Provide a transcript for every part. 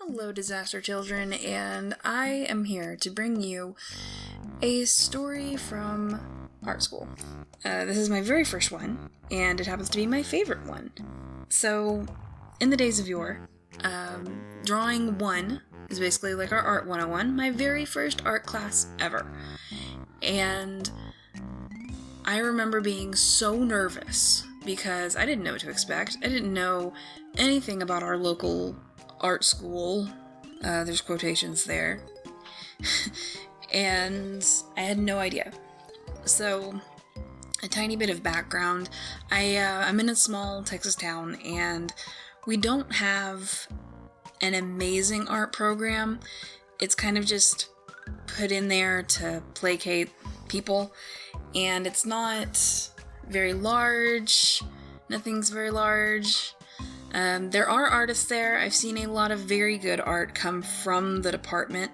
Hello, disaster children, and I am here to bring you a story from art school. This is my very first one, and it happens to be my favorite one. So, in the days of yore, drawing 1 is basically like our Art 101, my very first art class ever. And I remember being so nervous because I didn't know what to expect. I didn't know anything about our local art school. There's quotations there. And I had no idea. So, a tiny bit of background. I'm in a small Texas town, and we don't have an amazing art program. It's kind of just put in there to placate people, and it's not very large. Nothing's very large. There are artists there. I've seen a lot of very good art come from the department.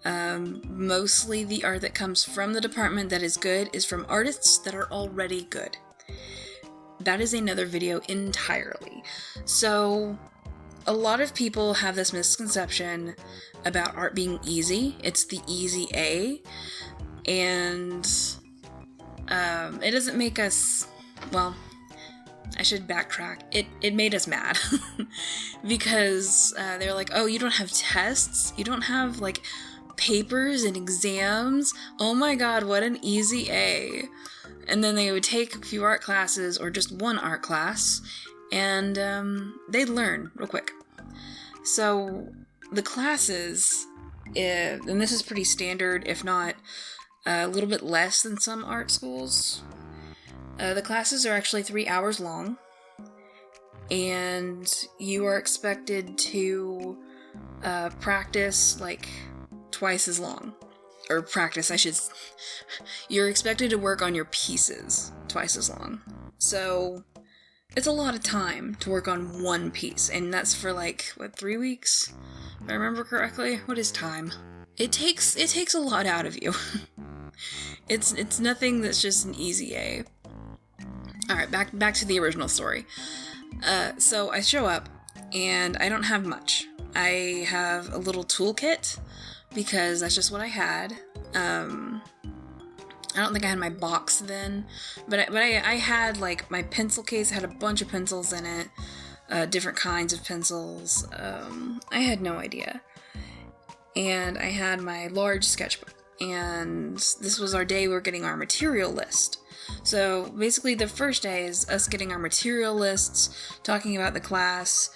Mostly the art that comes from the department that is good is from artists that are already good. That is another video entirely. So, a lot of people have this misconception about art being easy. It's the easy A. And it doesn't make us, well, I should backtrack. It made us mad because they're like, oh, you don't have tests? You don't have, like, papers and exams? Oh my god, what an easy A. And then they would take a few art classes or just one art class, and they'd learn real quick. So the classes, and this is pretty standard, if not a little bit less than some art schools. The classes are actually 3 hours long, and you are expected to practice like twice as long. Or practice, you're expected to work on your pieces twice as long. So, it's a lot of time to work on one piece, and that's for 3 weeks? If I remember correctly? What is time? It takes a lot out of you. It's nothing that's just an easy A. Alright, back to the original story. So I show up, and I don't have much. I have a little toolkit, because that's just what I had. I don't think I had my box then, but I had, my pencil case had a bunch of pencils in it, different kinds of pencils. I had no idea. And I had my large sketchbook, and this was our day we were getting our material list. So basically the first day is us getting our material lists, talking about the class.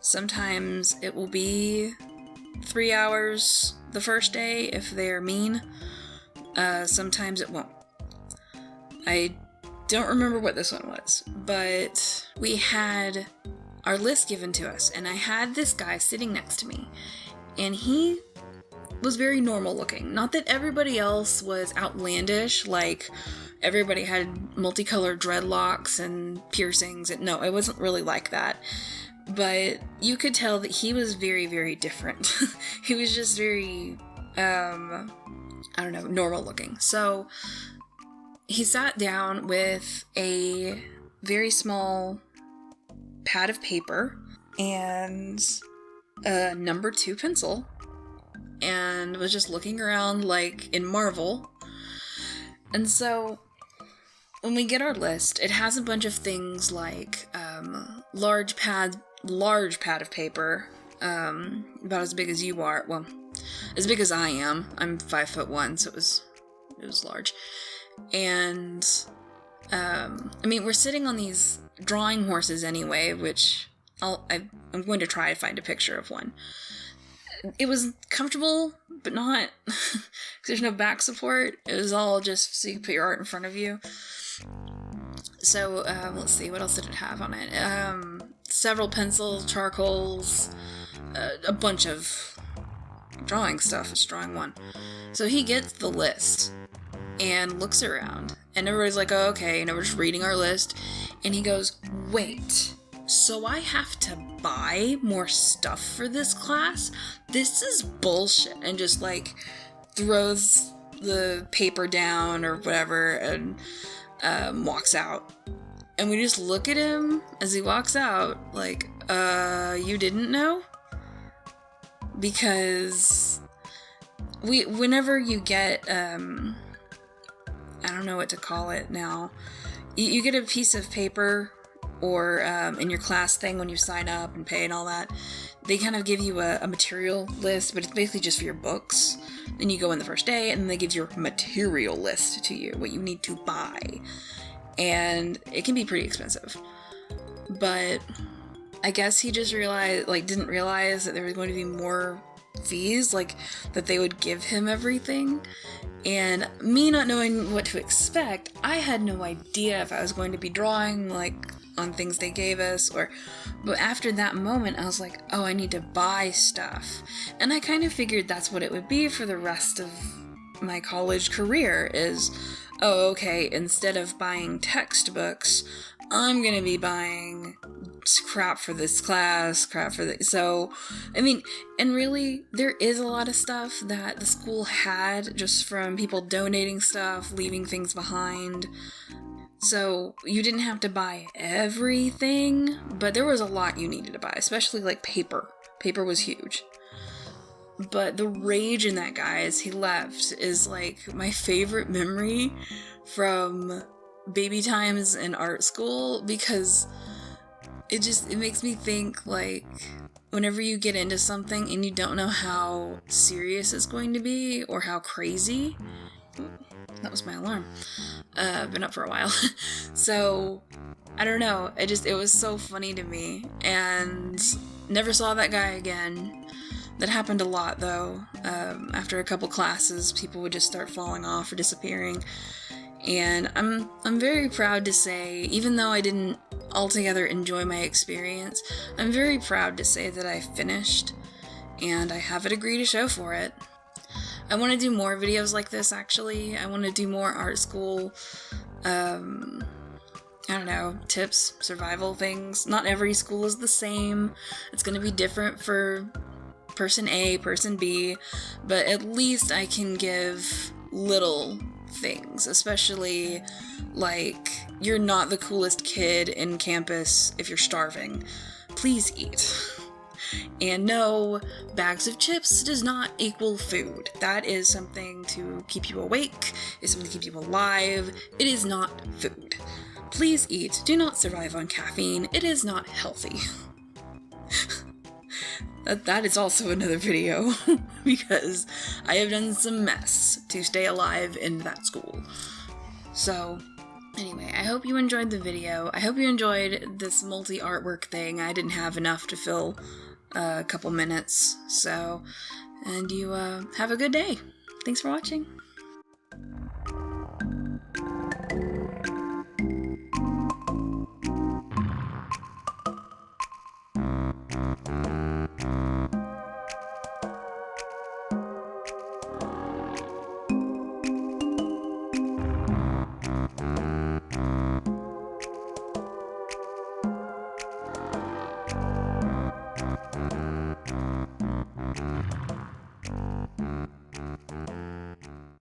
Sometimes it will be 3 hours the first day if they're mean. Sometimes it won't. I don't remember what this one was, but we had our list given to us, and I had this guy sitting next to me, and he was very normal looking. Not that everybody else was outlandish, like everybody had multicolored dreadlocks and piercings. No, it wasn't really like that. But you could tell that he was very, very different. He was just very, normal looking. So, he sat down with a very small pad of paper and a number 2 pencil, and was just looking around like in marvel. And so, when we get our list, it has a bunch of things like large pad of paper, about as big as you are. Well, as big as I am. I'm 5'1", so it was large. And we're sitting on these drawing horses anyway, which I'm going to try to find a picture of one. It was comfortable, but not. There's no back support. It was all just so you could put your art in front of you. So, let's see, what else did it have on it? Several pencils, charcoals, a bunch of drawing stuff. It's drawing 1. So he gets the list and looks around, and everybody's like, oh, okay, we're just reading our list, and he goes, wait, so I have to buy more stuff for this class? This is bullshit, and just, throws the paper down or whatever, and walks out. And we just look at him as he walks out, like, you didn't know? because whenever you get, I don't know what to call it now, you get a piece of paper, or in your class thing when you sign up and pay and all that, they kind of give you a material list, but it's basically just for your books. Then you go in the first day, and then they give your material list to you, what you need to buy. And it can be pretty expensive. But I guess he just didn't realize that there was going to be more fees, that they would give him everything. And me not knowing what to expect, I had no idea if I was going to be drawing, on things they gave us, but after that moment, I was like, oh, I need to buy stuff. And I kind of figured that's what it would be for the rest of my college career is, oh, okay, instead of buying textbooks, I'm gonna be buying crap for this class, so, I mean, and really, there is a lot of stuff that the school had just from people donating stuff, leaving things behind. So you didn't have to buy everything, but there was a lot you needed to buy, especially paper. Paper was huge. But the rage in that guy as he left is my favorite memory from baby times in art school, because it makes me think whenever you get into something and you don't know how serious it's going to be or how crazy. That was my alarm. Been up for a while. So, I don't know. It was so funny to me. And never saw that guy again. That happened a lot, though. After a couple classes, people would just start falling off or disappearing. And I'm very proud to say, even though I didn't altogether enjoy my experience, I'm very proud to say that I finished. And I have a degree to show for it. I want to do more videos like this, actually. I want to do more art school, I don't know, tips, survival things. Not every school is the same. It's going to be different for person A, person B, but at least I can give little things, especially you're not the coolest kid in campus if you're starving. Please eat. And no, bags of chips does not equal food. That is something to keep you awake, is something to keep you alive. It is not food. Please eat. Do not survive on caffeine. It is not healthy. That is also another video, because I have done some mess to stay alive in that school. So, anyway, I hope you enjoyed the video. I hope you enjoyed this multi-artwork thing. I didn't have enough to fill a couple minutes, so, and you have a good day. Thanks for watching.